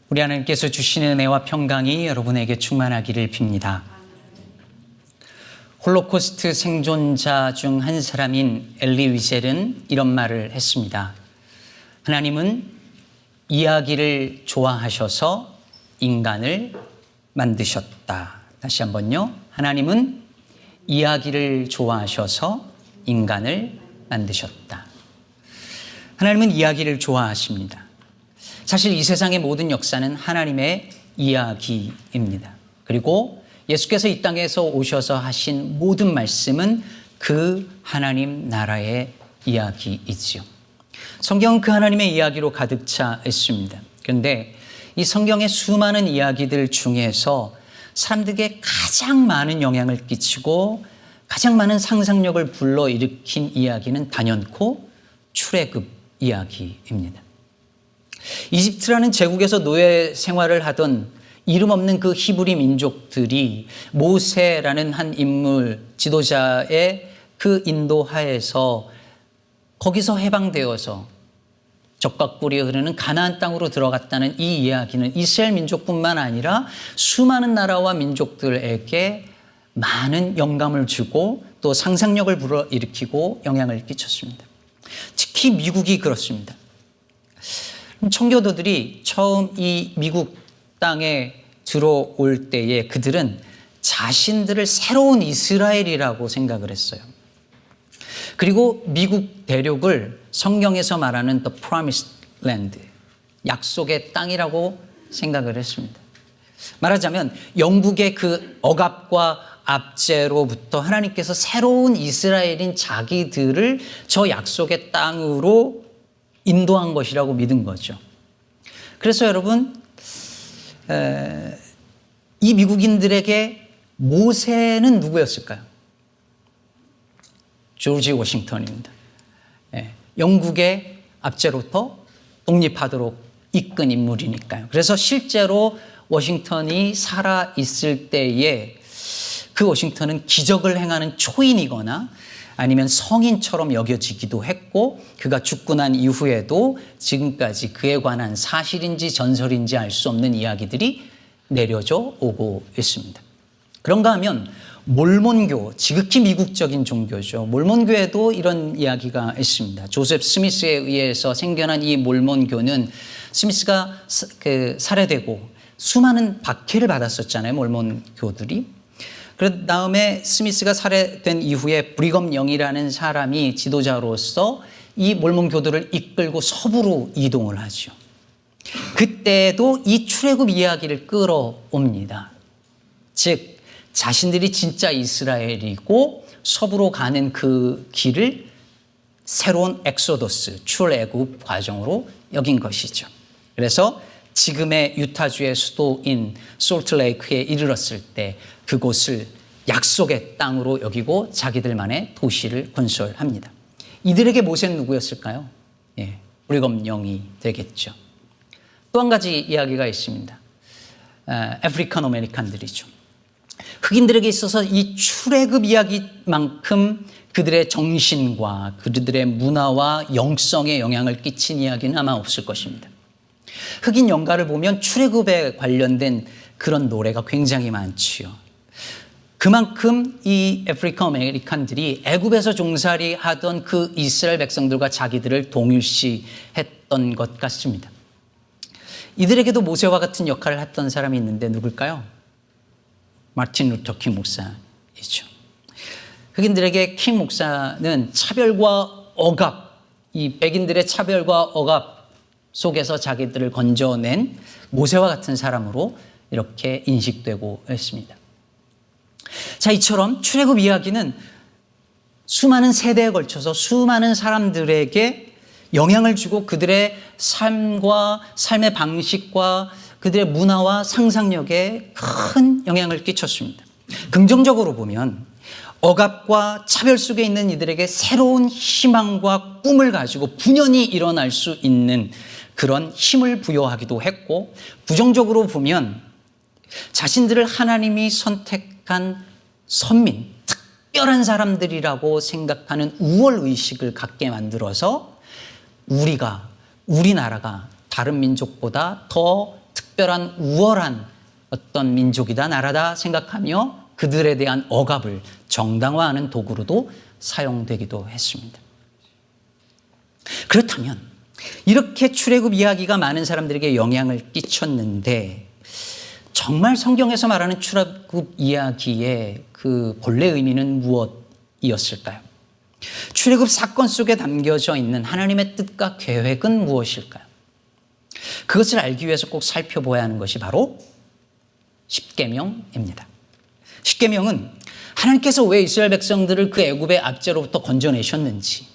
우리 하나님께서 주시는 은혜와 평강이 여러분에게 충만하기를 빕니다. 홀로코스트 생존자 중 한 사람인 엘리 위셀은 이런 말을 했습니다. 하나님은 이야기를 좋아하셔서 인간을 만드셨다. 다시 한번요. 하나님은 이야기를 좋아하셔서 인간을 만드셨다. 하나님은 이야기를 좋아하십니다. 사실 이 세상의 모든 역사는 하나님의 이야기입니다. 그리고 예수께서 이 땅에서 오셔서 하신 모든 말씀은 그 하나님 나라의 이야기이지요. 성경은 그 하나님의 이야기로 가득 차 있습니다. 그런데 이 성경의 수많은 이야기들 중에서 사람들에게 가장 많은 영향을 끼치고 가장 많은 상상력을 불러일으킨 이야기는 단연코 출애굽 이야기입니다. 이집트라는 제국에서 노예 생활을 하던 이름 없는 그 히브리 민족들이 모세라는 한 인물, 지도자의 그 인도하에서 거기서 해방되어서 적과 꿀이 흐르는 가나안 땅으로 들어갔다는 이 이야기는 이스라엘 민족뿐만 아니라 수많은 나라와 민족들에게 많은 영감을 주고 또 상상력을 불러일으키고 영향을 끼쳤습니다. 특히 미국이 그렇습니다. 청교도들이 처음 이 미국 땅에 들어올 때에 그들은 자신들을 새로운 이스라엘이라고 생각을 했어요. 그리고 미국 대륙을 성경에서 말하는 The Promised Land, 약속의 땅이라고 생각을 했습니다. 말하자면 영국의 그 억압과 압제로부터 하나님께서 새로운 이스라엘인 자기들을 저 약속의 땅으로 인도한 것이라고 믿은 거죠. 그래서 여러분, 이 미국인들에게 모세는 누구였을까요? 조지 워싱턴입니다. 영국의 압제로부터 독립하도록 이끈 인물이니까요. 그래서 실제로 워싱턴이 살아있을 때에 그 워싱턴은 기적을 행하는 초인이거나 아니면 성인처럼 여겨지기도 했고 그가 죽고 난 이후에도 지금까지 그에 관한 사실인지 전설인지 알 수 없는 이야기들이 내려져 오고 있습니다. 그런가 하면 몰몬교, 지극히 미국적인 종교죠. 몰몬교에도 이런 이야기가 있습니다. 조셉 스미스에 의해서 생겨난 이 몰몬교는 스미스가 살해되고 수많은 박해를 받았었잖아요. 몰몬교들이. 그 다음에 스미스가 살해된 이후에 브리검 영이라는 사람이 지도자로서 이 몰몬교들을 이끌고 서부로 이동을 하죠. 그때도 이 출애굽 이야기를 끌어옵니다. 즉 자신들이 진짜 이스라엘이고 서부로 가는 그 길을 새로운 엑소더스, 출애굽 과정으로 여긴 것이죠. 그래서 지금의 유타주의 수도인 솔트레이크에 이르렀을 때 그곳을 약속의 땅으로 여기고 자기들만의 도시를 건설합니다. 이들에게 모세는 누구였을까요? 브리검 영이 되겠죠. 또 한 가지 이야기가 있습니다. 아프리칸 아메리칸들이죠. 흑인들에게 있어서 이 출애굽 이야기만큼 그들의 정신과 그들의 문화와 영성에 영향을 끼친 이야기는 아마 없을 것입니다. 흑인 연가를 보면 출애굽에 관련된 그런 노래가 굉장히 많지요. 그만큼 이 아프리카 아메리칸들이 애굽에서 종살이 하던 그 이스라엘 백성들과 자기들을 동일시했던 것 같습니다. 이들에게도 모세와 같은 역할을 했던 사람이 있는데 누굴까요? 마틴 루터 킹 목사이죠. 흑인들에게 킹 목사는 차별과 억압, 이 백인들의 차별과 억압 속에서 자기들을 건져낸 모세와 같은 사람으로 이렇게 인식되고 있습니다. 자, 이처럼 출애굽 이야기는 수많은 세대에 걸쳐서 수많은 사람들에게 영향을 주고 그들의 삶과 삶의 방식과 그들의 문화와 상상력에 큰 영향을 끼쳤습니다. 긍정적으로 보면 억압과 차별 속에 있는 이들에게 새로운 희망과 꿈을 가지고 분연히 일어날 수 있는 그런 힘을 부여하기도 했고, 부정적으로 보면 자신들을 하나님이 선택한 선민, 특별한 사람들이라고 생각하는 우월의식을 갖게 만들어서 우리나라가 다른 민족보다 더 특별한 우월한 어떤 민족이다, 나라다 생각하며 그들에 대한 억압을 정당화하는 도구로도 사용되기도 했습니다. 그렇다면 이렇게 출애굽 이야기가 많은 사람들에게 영향을 끼쳤는데 정말 성경에서 말하는 출애굽 이야기의 그 본래 의미는 무엇이었을까요? 출애굽 사건 속에 담겨져 있는 하나님의 뜻과 계획은 무엇일까요? 그것을 알기 위해서 꼭 살펴봐야 하는 것이 바로 십계명입니다. 십계명은 하나님께서 왜 이스라엘 백성들을 그 애굽의 압제로부터 건져내셨는지,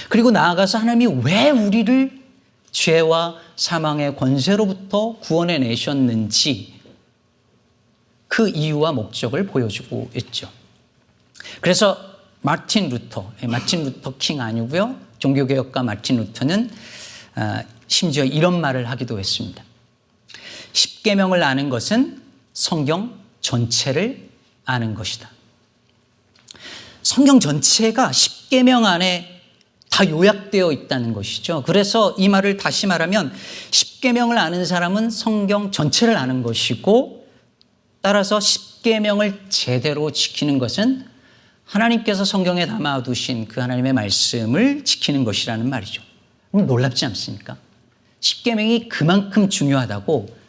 그리고 나아가서 하나님이 왜 우리를 죄와 사망의 권세로부터 구원해 내셨는지 그 이유와 목적을 보여주고 있죠. 그래서 마틴 루터 킹 아니고요, 종교개혁가 마틴 루터는 심지어 이런 말을 하기도 했습니다. 십계명을 아는 것은 성경 전체를 아는 것이다. 성경 전체가 십계명 안에 다 요약되어 있다는 것이죠. 그래서 이 말을 다시 말하면 십계명을 아는 사람은 성경 전체를 아는 것이고, 따라서 십계명을 제대로 지키는 것은 하나님께서 성경에 담아두신 그 하나님의 말씀을 지키는 것이라는 말이죠. 놀랍지 않습니까? 십계명이 그만큼 중요하다고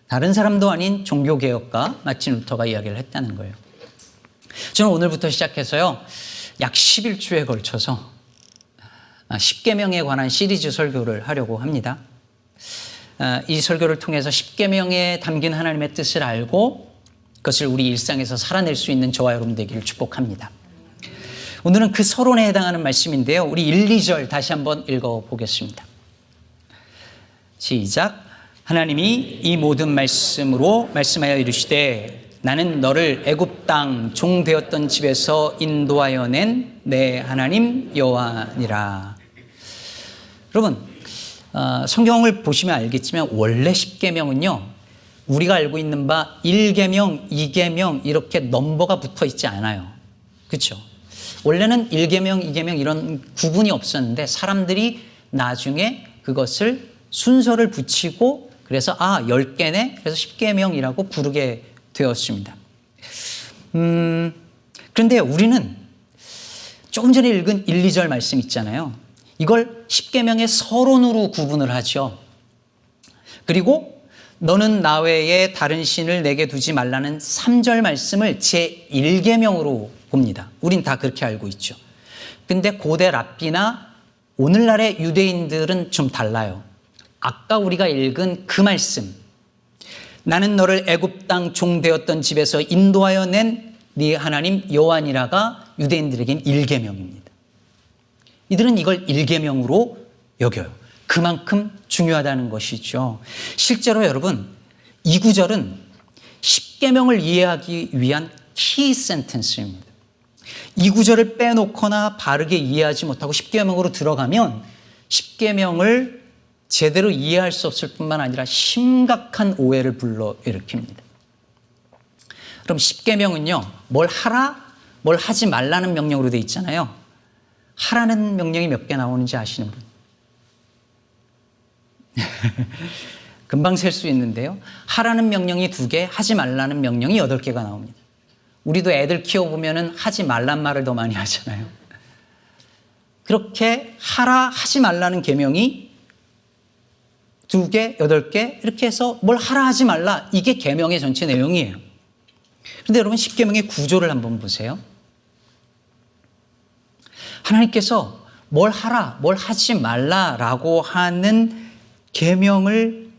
다른 사람도 아닌 종교개혁가 마틴 루터가 이야기를 했다는 거예요. 저는 오늘부터 시작해서요, 약 11주에 걸쳐서 십계명에 관한 시리즈 설교를 하려고 합니다. 이 설교를 통해서 십계명에 담긴 하나님의 뜻을 알고 그것을 우리 일상에서 살아낼 수 있는 저와 여러분 되기를 축복합니다. 오늘은 그 서론에 해당하는 말씀인데요, 우리 1, 2절 다시 한번 읽어보겠습니다. 시작. 하나님이 이 모든 말씀으로 말씀하여 이르시되 나는 너를 애굽 땅 종 되었던 집에서 인도하여 낸 내 하나님 여호와니라. 여러분, 성경을 보시면 알겠지만 원래 십계명은요, 우리가 알고 있는 바 1계명, 2계명 이렇게 넘버가 붙어 있지 않아요. 그렇죠? 원래는 1계명, 2계명 이런 구분이 없었는데 사람들이 나중에 그것을 순서를 붙이고 그래서 10개네, 그래서 십계명이라고 부르게 되었습니다. 그런데 우리는 조금 전에 읽은 1, 2절 말씀 있잖아요. 이걸 십계명의 서론으로 구분을 하죠. 그리고 너는 나 외에 다른 신을 내게 두지 말라는 3절 말씀을 제1계명으로 봅니다. 우린 다 그렇게 알고 있죠. 근데 고대 랍비나 오늘날의 유대인들은 좀 달라요. 아까 우리가 읽은 그 말씀, 나는 너를 애굽 땅 종 되었던 집에서 인도하여 낸 네 하나님 여호와니라가 유대인들에겐 1계명입니다. 이들은 이걸 1계명으로 여겨요. 그만큼 중요하다는 것이죠. 실제로 여러분, 이 구절은 십계명을 이해하기 위한 키 센텐스입니다. 이 구절을 빼놓거나 바르게 이해하지 못하고 십계명으로 들어가면 십계명을 제대로 이해할 수 없을 뿐만 아니라 심각한 오해를 불러일으킵니다. 그럼 십계명은요, 뭘 하라, 뭘 하지 말라는 명령으로 되어 있잖아요. 하라는 명령이 몇 개 나오는지 아시는 분? 금방 셀 수 있는데요, 하라는 명령이 2개, 하지 말라는 명령이 8개가 나옵니다. 우리도 애들 키워보면 하지 말란 말을 더 많이 하잖아요. 그렇게 하라, 하지 말라는 계명이 2개, 8개 이렇게 해서 뭘 하라 하지 말라, 이게 계명의 전체 내용이에요. 그런데 여러분, 십계명의 구조를 한번 보세요. 하나님께서 뭘 하라, 뭘 하지 말라라고 하는 계명을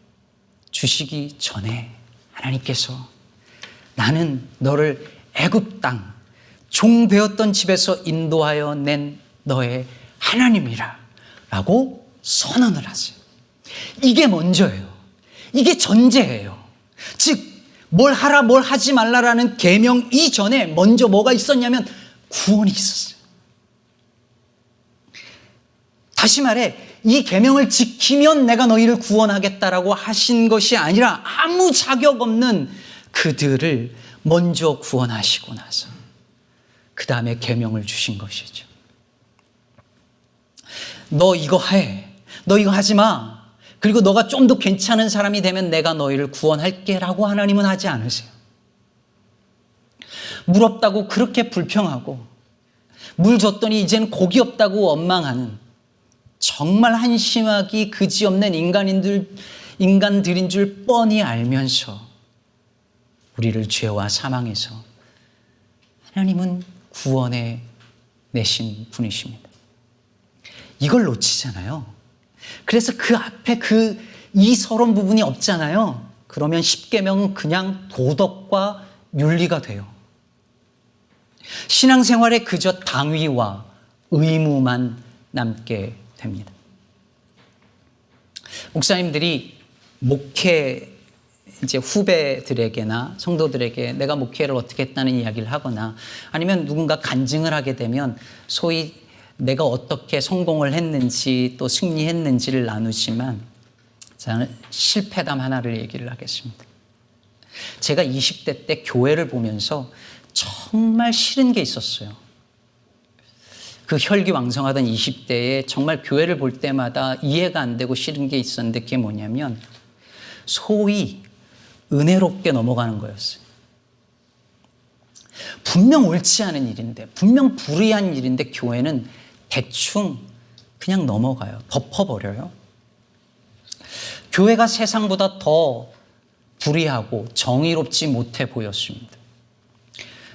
주시기 전에 하나님께서 나는 너를 애굽 땅 종 되었던 집에서 인도하여 낸 너의 하나님이라 라고 선언을 하세요. 이게 먼저예요. 이게 전제예요. 즉 뭘 하라 뭘 하지 말라라는 계명 이전에 먼저 뭐가 있었냐면 구원이 있었어요. 다시 말해, 이 계명을 지키면 내가 너희를 구원하겠다라고 하신 것이 아니라 아무 자격 없는 그들을 먼저 구원하시고 나서 그 다음에 계명을 주신 것이죠. 너 이거 해, 너 이거 하지 마. 그리고 너가 좀 더 괜찮은 사람이 되면 내가 너희를 구원할게 라고 하나님은 하지 않으세요. 물 없다고 그렇게 불평하고 물 줬더니 이제는 고기 없다고 원망하는 정말 한심하기 그지없는 인간들인 줄 뻔히 알면서 우리를 죄와 사망에서 하나님은 구원해 내신 분이십니다. 이걸 놓치잖아요. 그래서 그 앞에 이 서론 부분이 없잖아요. 그러면 십계명은 그냥 도덕과 윤리가 돼요. 신앙생활에 그저 당위와 의무만 남게 됩니다. 목사님들이 목회 이제 후배들에게나 성도들에게 내가 목회를 어떻게 했다는 이야기를 하거나 아니면 누군가 간증을 하게 되면 소위 내가 어떻게 성공을 했는지 또 승리했는지를 나누지만 저는 실패담 하나를 얘기를 하겠습니다. 제가 20대 때 교회를 보면서 정말 싫은 게 있었어요. 그 혈기왕성하던 20대에 정말 교회를 볼 때마다 이해가 안 되고 싫은 게 있었는데 그게 뭐냐면 소위 은혜롭게 넘어가는 거였어요. 분명 옳지 않은 일인데 분명 불의한 일인데 교회는 대충 그냥 넘어가요. 덮어버려요. 교회가 세상보다 더 불의하고 정의롭지 못해 보였습니다.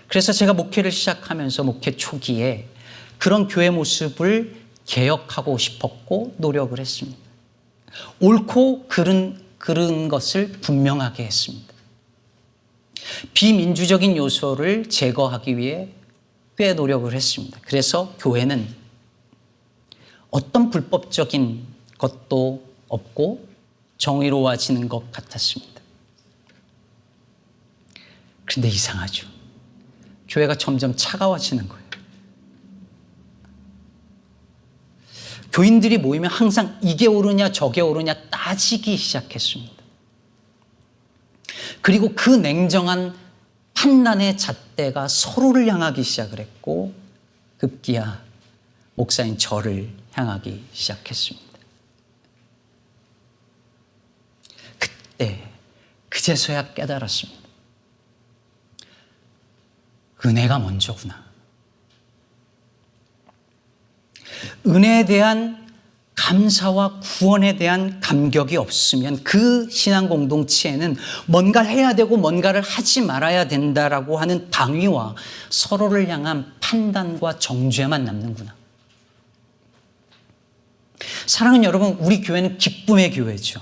그래서 제가 목회를 시작하면서 목회 초기에 그런 교회 모습을 개혁하고 싶었고 노력을 했습니다. 옳고 그른 것을 분명하게 했습니다. 비민주적인 요소를 제거하기 위해 꽤 노력을 했습니다. 그래서 교회는 어떤 불법적인 것도 없고 정의로워지는 것 같았습니다. 그런데 이상하죠. 교회가 점점 차가워지는 거예요. 교인들이 모이면 항상 이게 옳으냐 저게 옳으냐 따지기 시작했습니다. 그리고 그 냉정한 판단의 잣대가 서로를 향하기 시작을 했고 급기야 목사인 저를 향하기 시작했습니다. 그때 그제서야 깨달았습니다. 은혜가 먼저구나. 은혜에 대한 감사와 구원에 대한 감격이 없으면 그 신앙 공동체에는 뭔가를 해야 되고 뭔가를 하지 말아야 된다라고 하는 당위와 서로를 향한 판단과 정죄만 남는구나. 사랑하는 여러분, 우리 교회는 기쁨의 교회죠.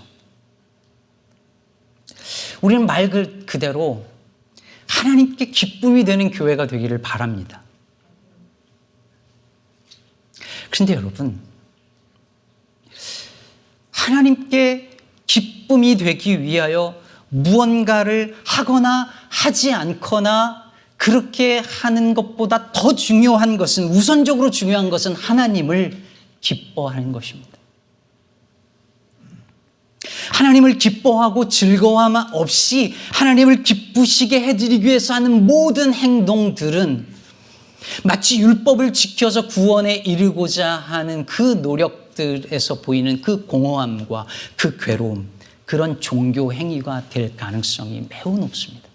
우리는 말 그대로 하나님께 기쁨이 되는 교회가 되기를 바랍니다. 그런데 여러분, 하나님께 기쁨이 되기 위하여 무언가를 하거나 하지 않거나 그렇게 하는 것보다 더 중요한 것은, 우선적으로 중요한 것은 하나님을 기뻐하는 것입니다. 하나님을 기뻐하고 즐거움 없이 하나님을 기쁘시게 해드리기 위해서 하는 모든 행동들은 마치 율법을 지켜서 구원에 이르고자 하는 그 노력들에서 보이는 그 공허함과 그 괴로움, 그런 종교 행위가 될 가능성이 매우 높습니다.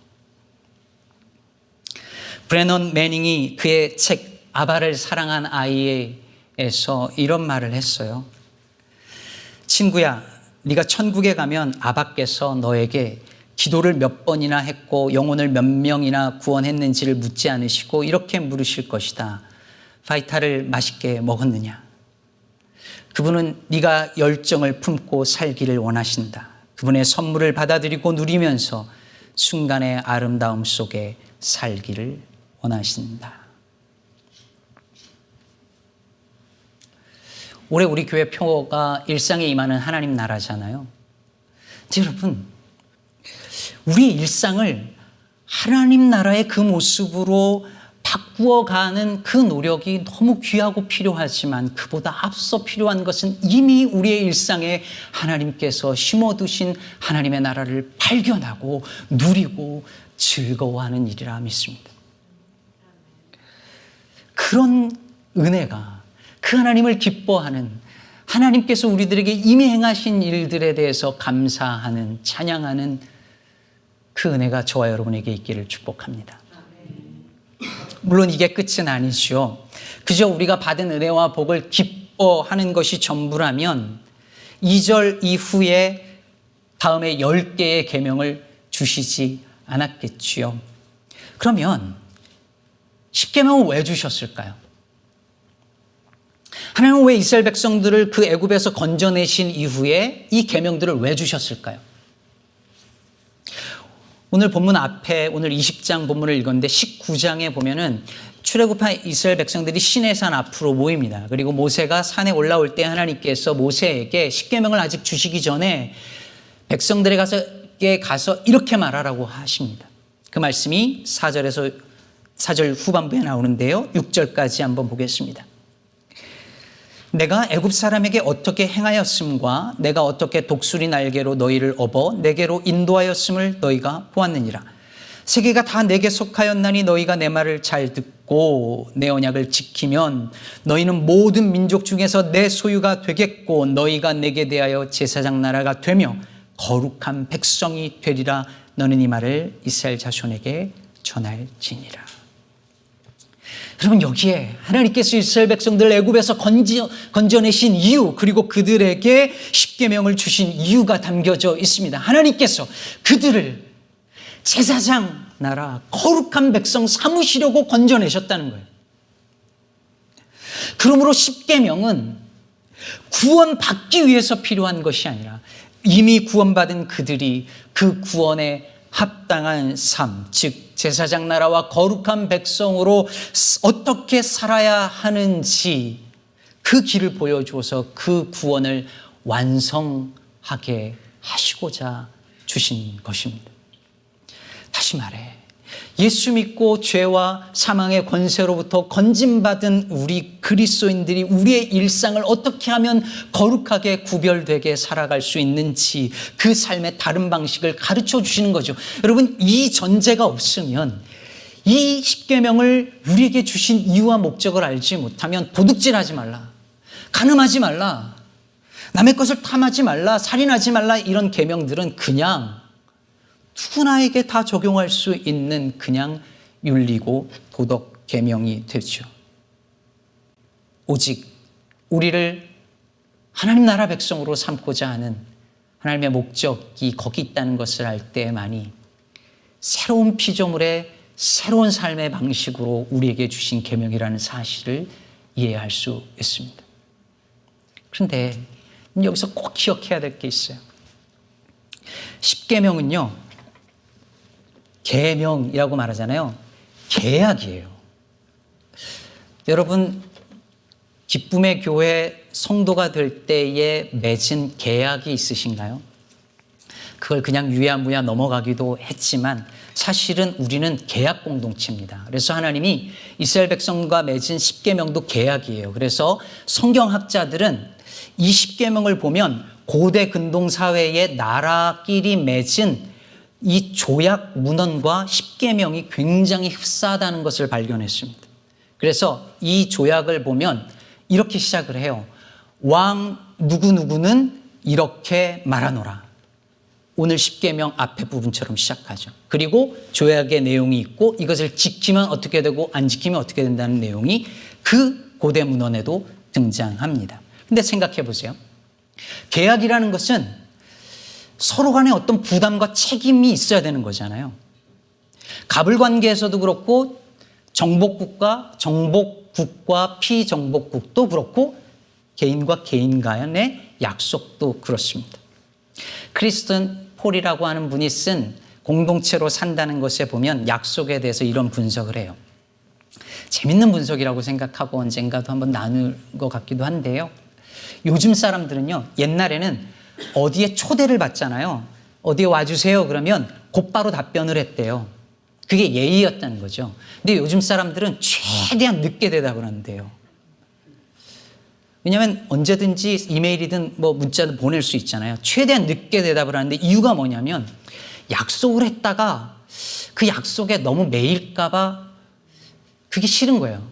브래넌 매닝이 그의 책 아바를 사랑한 아이에서 이런 말을 했어요. 친구야, 네가 천국에 가면 아바께서 너에게 기도를 몇 번이나 했고 영혼을 몇 명이나 구원했는지를 묻지 않으시고 이렇게 물으실 것이다. 파이타를 맛있게 먹었느냐? 그분은 네가 열정을 품고 살기를 원하신다. 그분의 선물을 받아들이고 누리면서 순간의 아름다움 속에 살기를 원하신다. 올해 우리 교회 표가 일상에 임하는 하나님 나라잖아요. 여러분, 우리 일상을 하나님 나라의 그 모습으로 바꾸어가는 그 노력이 너무 귀하고 필요하지만 그보다 앞서 필요한 것은 이미 우리의 일상에 하나님께서 심어두신 하나님의 나라를 발견하고 누리고 즐거워하는 일이라 믿습니다. 그런 은혜가, 그 하나님을 기뻐하는 하나님께서 우리들에게 이미 행하신 일들에 대해서 감사하는, 찬양하는 그 은혜가 저와 여러분에게 있기를 축복합니다. 물론 이게 끝은 아니죠. 그저 우리가 받은 은혜와 복을 기뻐하는 것이 전부라면 2절 이후에 다음에 10개의 계명을 주시지 않았겠지요. 그러면 10계명을 왜 주셨을까요? 하나님은 왜 이스라엘 백성들을 그 애굽에서 건져내신 이후에 이 계명들을 왜 주셨을까요? 오늘 본문 앞에 오늘 20장 본문을 읽었는데 19장에 보면은 출애굽한 이스라엘 백성들이 시내산 앞으로 모입니다. 그리고 모세가 산에 올라올 때 하나님께서 모세에게 10계명을 아직 주시기 전에 백성들에게 가서 이렇게 말하라고 하십니다. 그 말씀이 4절 후반부에 나오는데요. 6절까지 한번 보겠습니다. 내가 애굽 사람에게 어떻게 행하였음과 내가 어떻게 독수리 날개로 너희를 업어 내게로 인도하였음을 너희가 보았느니라. 세계가 다 내게 속하였나니 너희가 내 말을 잘 듣고 내 언약을 지키면 너희는 모든 민족 중에서 내 소유가 되겠고 너희가 내게 대하여 제사장 나라가 되며 거룩한 백성이 되리라. 너는 이 말을 이스라엘 자손에게 전할지니라. 여러분, 여기에 하나님께서 이스라엘 백성들 애굽에서 건져내신 이유, 그리고 그들에게 십계명을 주신 이유가 담겨져 있습니다. 하나님께서 그들을 제사장 나라, 거룩한 백성 삼으시려고 건져내셨다는 거예요. 그러므로 십계명은 구원받기 위해서 필요한 것이 아니라 이미 구원받은 그들이 그 구원에 합당한 삶, 즉 제사장 나라와 거룩한 백성으로 어떻게 살아야 하는지 그 길을 보여주어서 그 구원을 완성하게 하시고자 주신 것입니다. 다시 말해, 예수 믿고 죄와 사망의 권세로부터 건짐받은 우리 그리스도인들이 우리의 일상을 어떻게 하면 거룩하게 구별되게 살아갈 수 있는지 그 삶의 다른 방식을 가르쳐 주시는 거죠. 여러분, 이 전제가 없으면 이 십계명을 우리에게 주신 이유와 목적을 알지 못하면 도둑질하지 말라, 간음하지 말라, 남의 것을 탐하지 말라, 살인하지 말라, 이런 계명들은 그냥 누구나에게 다 적용할 수 있는 그냥 윤리고 도덕 계명이 되죠. 오직 우리를 하나님 나라 백성으로 삼고자 하는 하나님의 목적이 거기 있다는 것을 알 때만이 새로운 피조물의 새로운 삶의 방식으로 우리에게 주신 계명이라는 사실을 이해할 수 있습니다. 그런데 여기서 꼭 기억해야 될 게 있어요. 십계명은요, 계명이라고 말하잖아요. 계약이에요. 여러분, 기쁨의 교회 성도가 될 때에 맺은 계약이 있으신가요? 그걸 그냥 유야무야 넘어가기도 했지만 사실은 우리는 계약 공동체입니다. 그래서 하나님이 이스라엘 백성과 맺은 십계명도 계약이에요. 그래서 성경학자들은 이 십계명을 보면 고대 근동사회의 나라끼리 맺은 이 조약 문헌과 십계명이 굉장히 흡사하다는 것을 발견했습니다. 그래서 이 조약을 보면 이렇게 시작을 해요. 왕 누구누구는 이렇게 말하노라. 오늘 십계명 앞에 부분처럼 시작하죠. 그리고 조약의 내용이 있고 이것을 지키면 어떻게 되고 안 지키면 어떻게 된다는 내용이 그 고대 문헌에도 등장합니다. 근데 생각해 보세요. 계약이라는 것은 서로 간에 어떤 부담과 책임이 있어야 되는 거잖아요. 갑을 관계에서도 그렇고 정복국과 피정복국도 그렇고 개인과 개인 간의 약속도 그렇습니다. 크리스턴 폴이라고 하는 분이 쓴 공동체로 산다는 것에 보면 약속에 대해서 이런 분석을 해요. 재밌는 분석이라고 생각하고 언젠가도 한번 나눌 것 같기도 한데요. 요즘 사람들은요, 옛날에는 어디에 초대를 받잖아요. 어디에 와주세요 그러면 곧바로 답변을 했대요. 그게 예의였다는 거죠. 근데 요즘 사람들은 최대한 늦게 대답을 한대요. 왜냐하면 언제든지 이메일이든 뭐 문자를 보낼 수 있잖아요. 최대한 늦게 대답을 하는데 이유가 뭐냐면 약속을 했다가 그 약속에 너무 매일까 봐 그게 싫은 거예요.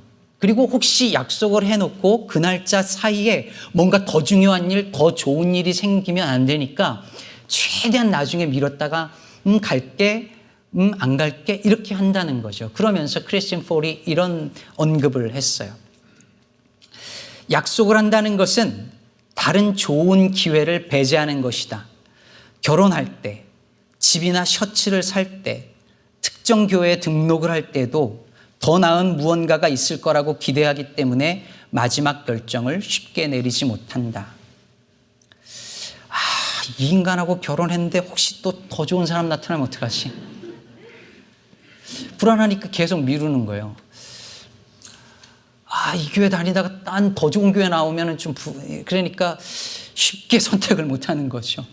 그리고 혹시 약속을 해놓고 그 날짜 사이에 뭔가 더 중요한 일, 더 좋은 일이 생기면 안 되니까 최대한 나중에 미뤘다가 갈게, 안 갈게 이렇게 한다는 거죠. 그러면서 크리스틴 폴이 이런 언급을 했어요. 약속을 한다는 것은 다른 좋은 기회를 배제하는 것이다. 결혼할 때, 집이나 셔츠를 살 때, 특정 교회에 등록을 할 때도 더 나은 무언가가 있을 거라고 기대하기 때문에 마지막 결정을 쉽게 내리지 못한다. 이 인간하고 결혼했는데 혹시 또 더 좋은 사람 나타나면 어떡하지? 불안하니까 계속 미루는 거예요. 이 교회 다니다가 딴 더 좋은 교회 나오면 그러니까 쉽게 선택을 못 하는 거죠.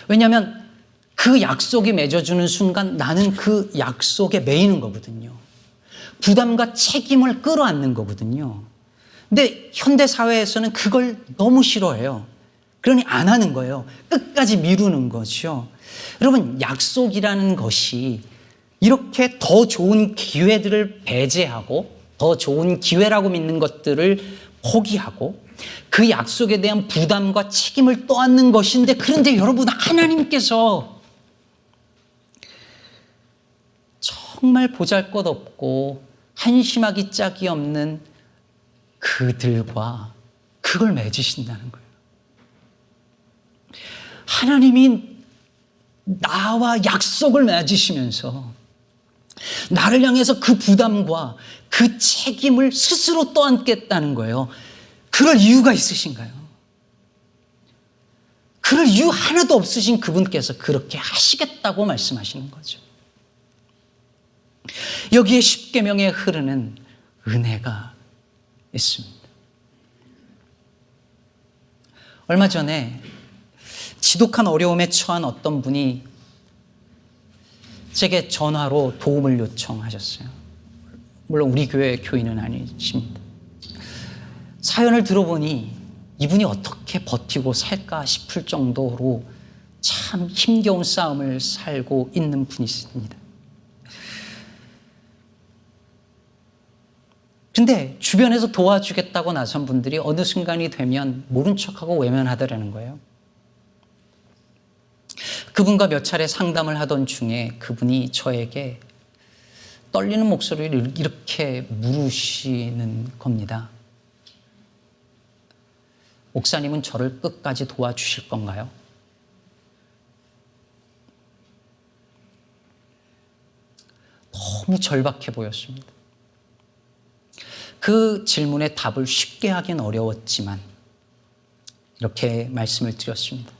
왜냐하면 그 약속이 맺어주는 순간 나는 그 약속에 매이는 거거든요. 부담과 책임을 끌어안는 거거든요. 근데 현대 사회에서는 그걸 너무 싫어해요. 그러니 안 하는 거예요. 끝까지 미루는 거죠. 여러분, 약속이라는 것이 이렇게 더 좋은 기회들을 배제하고 더 좋은 기회라고 믿는 것들을 포기하고 그 약속에 대한 부담과 책임을 떠안는 것인데, 그런데 여러분, 하나님께서 정말 보잘것없고 한심하기 짝이 없는 그들과 그걸 맺으신다는 거예요. 하나님이 나와 약속을 맺으시면서 나를 향해서 그 부담과 그 책임을 스스로 떠안겠다는 거예요. 그럴 이유가 있으신가요? 그럴 이유 하나도 없으신 그분께서 그렇게 하시겠다고 말씀하시는 거죠. 여기에 십계명에 흐르는 은혜가 있습니다. 얼마 전에 지독한 어려움에 처한 어떤 분이 제게 전화로 도움을 요청하셨어요. 물론 우리 교회 교인은 아니십니다. 사연을 들어보니 이분이 어떻게 버티고 살까 싶을 정도로 참 힘겨운 싸움을 살고 있는 분이십니다. 근데 주변에서 도와주겠다고 나선 분들이 어느 순간이 되면 모른 척하고 외면하더라는 거예요. 그분과 몇 차례 상담을 하던 중에 그분이 저에게 떨리는 목소리를 이렇게 물으시는 겁니다. 목사님은 저를 끝까지 도와주실 건가요? 너무 절박해 보였습니다. 그 질문에 답을 쉽게 하긴 어려웠지만 이렇게 말씀을 드렸습니다.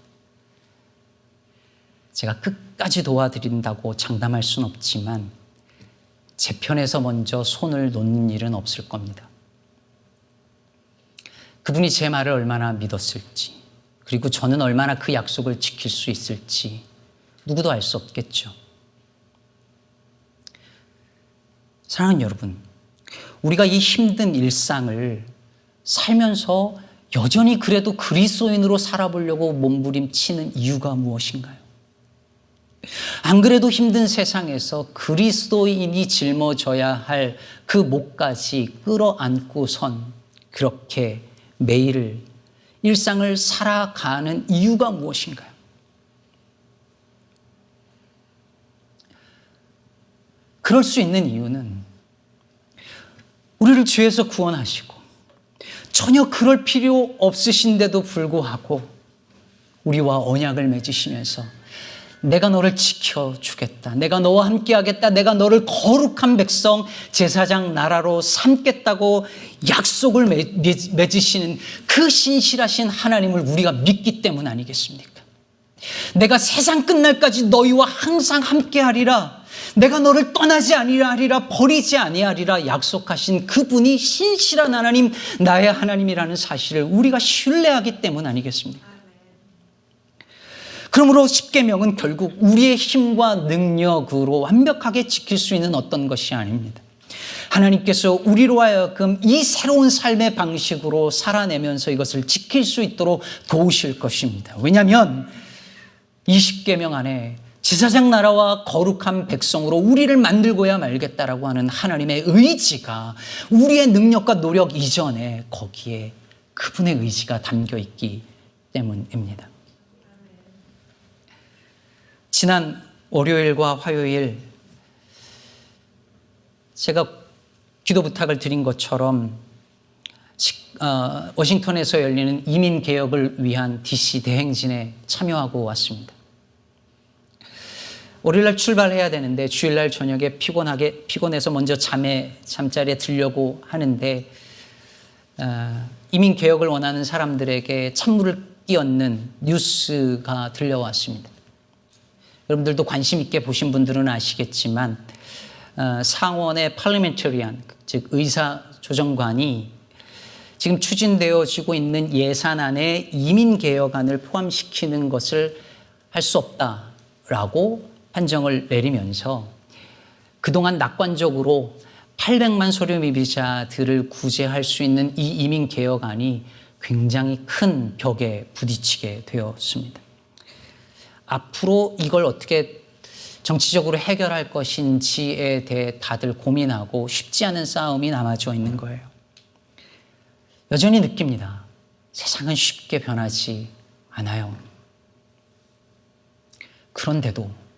제가 끝까지 도와드린다고 장담할 수는 없지만 제 편에서 먼저 손을 놓는 일은 없을 겁니다. 그분이 제 말을 얼마나 믿었을지, 그리고 저는 얼마나 그 약속을 지킬 수 있을지 누구도 알 수 없겠죠. 사랑하는 여러분, 우리가 이 힘든 일상을 살면서 여전히 그래도 그리스도인으로 살아보려고 몸부림치는 이유가 무엇인가요? 안 그래도 힘든 세상에서 그리스도인이 짊어져야 할 그 몫까지 끌어안고선 그렇게 매일 일상을 살아가는 이유가 무엇인가요? 그럴 수 있는 이유는 우리를 죄에서 구원하시고 전혀 그럴 필요 없으신데도 불구하고 우리와 언약을 맺으시면서 내가 너를 지켜주겠다, 내가 너와 함께하겠다, 내가 너를 거룩한 백성 제사장 나라로 삼겠다고 약속을 맺으시는 그 신실하신 하나님을 우리가 믿기 때문 아니겠습니까? 내가 세상 끝날까지 너희와 항상 함께하리라, 내가 너를 떠나지 아니하리라, 버리지 아니하리라 약속하신 그분이 신실한 하나님, 나의 하나님이라는 사실을 우리가 신뢰하기 때문 아니겠습니까? 그러므로 십계명은 결국 우리의 힘과 능력으로 완벽하게 지킬 수 있는 어떤 것이 아닙니다. 하나님께서 우리로 하여금 이 새로운 삶의 방식으로 살아내면서 이것을 지킬 수 있도록 도우실 것입니다. 왜냐하면 이 십계명 안에 제사장 나라와 거룩한 백성으로 우리를 만들고야 말겠다라고 하는 하나님의 의지가 우리의 능력과 노력 이전에 거기에 그분의 의지가 담겨 있기 때문입니다. 지난 월요일과 화요일 제가 기도 부탁을 드린 것처럼 워싱턴에서 열리는 이민개혁을 위한 DC 대행진에 참여하고 왔습니다. 월요일날 출발해야 되는데 주일날 저녁에 피곤해서 먼저 잠자리에 들려고 하는데 이민개혁을 원하는 사람들에게 찬물을 끼얹는 뉴스가 들려왔습니다. 여러분들도 관심 있게 보신 분들은 아시겠지만 상원의 parliamentarian, 즉 의사조정관이 지금 추진되어지고 있는 예산안에 이민개혁안을 포함시키는 것을 할 수 없다라고 판정을 내리면서 그동안 낙관적으로 800만 소련 미비자들을 구제할 수 있는 이 이민개혁안이 굉장히 큰 벽에 부딪히게 되었습니다. 앞으로 이걸 어떻게 정치적으로 해결할 것인지에 대해 다들 고민하고 쉽지 않은 싸움이 남아져 있는 거예요. 여전히 느낍니다. 세상은 쉽게 변하지 않아요. 그런데도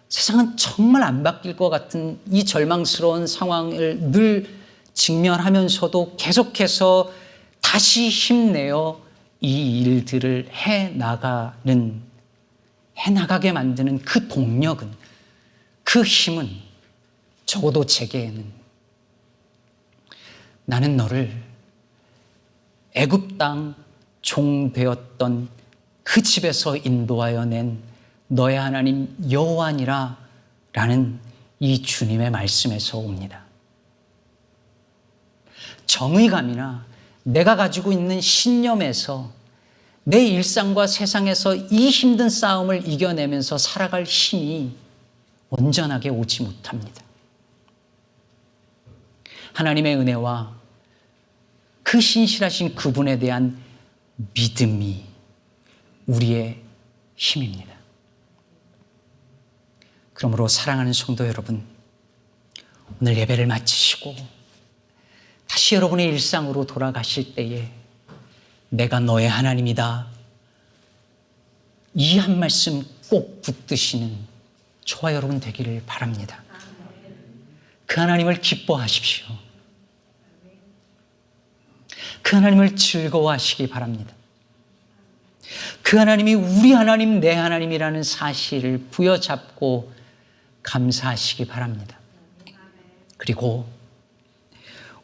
세상은 정말 안 바뀔 것 같은 이 절망스러운 상황을 늘 직면하면서도 계속해서 다시 힘내어 이 일들을 해나가게 만드는 그 동력은, 그 힘은 적어도 제게는 나는 너를 애굽 땅 종 되었던 그 집에서 인도하여 낸 너의 하나님 여호와니라 라는 이 주님의 말씀에서 옵니다. 정의감이나 내가 가지고 있는 신념에서 내 일상과 세상에서 이 힘든 싸움을 이겨내면서 살아갈 힘이 온전하게 오지 못합니다. 하나님의 은혜와 그 신실하신 그분에 대한 믿음이 우리의 힘입니다. 그러므로 사랑하는 성도 여러분, 오늘 예배를 마치시고 다시 여러분의 일상으로 돌아가실 때에 내가 너의 하나님이다, 이 한 말씀 꼭 붙드시는 저와 여러분 되기를 바랍니다. 그 하나님을 기뻐하십시오. 그 하나님을 즐거워하시기 바랍니다. 그 하나님이 우리 하나님, 내 하나님이라는 사실을 부여잡고 감사하시기 바랍니다. 그리고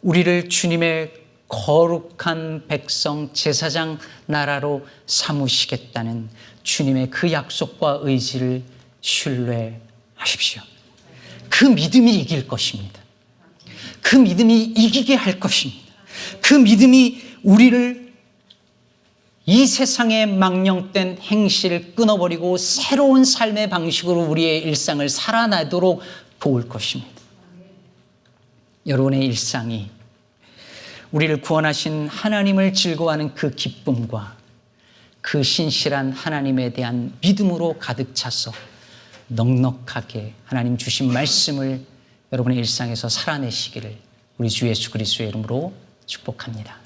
우리를 주님의 거룩한 백성, 제사장 나라로 삼으시겠다는 주님의 그 약속과 의지를 신뢰하십시오. 그 믿음이 이길 것입니다. 그 믿음이 이기게 할 것입니다. 그 믿음이 우리를 이 세상의 망령된 행실을 끊어버리고 새로운 삶의 방식으로 우리의 일상을 살아나도록 도울 것입니다. 여러분의 일상이 우리를 구원하신 하나님을 즐거워하는 그 기쁨과 그 신실한 하나님에 대한 믿음으로 가득 차서 넉넉하게 하나님 주신 말씀을 여러분의 일상에서 살아내시기를 우리 주 예수 그리스도의 이름으로 축복합니다.